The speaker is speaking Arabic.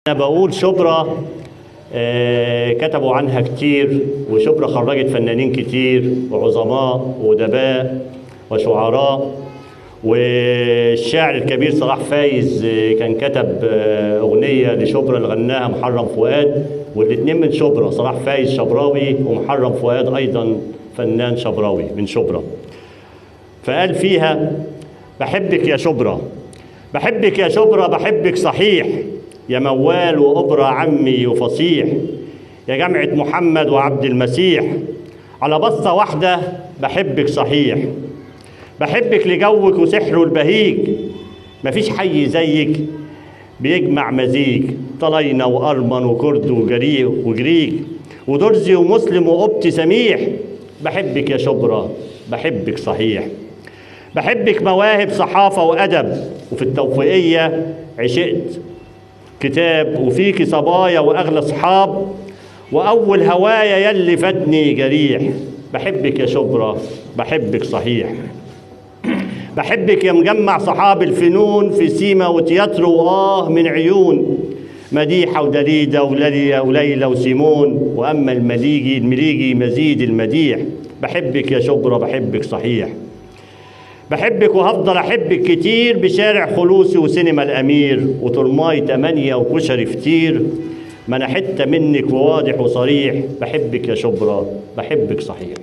أنا بقول شبرا. كتبوا عنها كتير، وشبرا خرجت فنانين كتير وعظماء وأدباء وشعراء. والشاعر الكبير صلاح فايز كان كتب أغنية لشبرا اللي غناها محرم فؤاد، والاتنين من شبرا، صلاح فايز شبراوي ومحرم فؤاد أيضا فنان شبراوي من شبرا. فقال فيها: بحبك يا شبرا، بحبك يا شبرا، بحبك صحيح، يا موال وأبرى عمي وفصيح، يا جامعة محمد وعبد المسيح، على بصة واحدة بحبك صحيح، بحبك لجوك وسحره البهيج، مفيش حي زيك بيجمع مزيج، طلينا وأرمن وكرد وجريج ودرزي ومسلم وقبطي سميح، بحبك يا شبرا، بحبك صحيح، بحبك مواهب صحافة وأدب، وفي التوفيقية عشقت كتاب، وفيك صبايا وأغلى صحاب، وأول هوايا يلي فاتني جريح، بحبك يا شبرا، بحبك صحيح، بحبك يا مجمع صحاب الفنون في سيما وتياترو وآه من عيون، مديحة ودليدة وليلى وسيمون، وأما المليجي مزيد المديح، بحبك يا شبرا، بحبك صحيح، بحبك وهفضل أحبك كتير، بشارع خلوصي وسينما الأمير وطرماي 8 وكشري فطير، ما أنا حتة منك وواضح وصريح، بحبك يا شبرا، بحبك صحيح.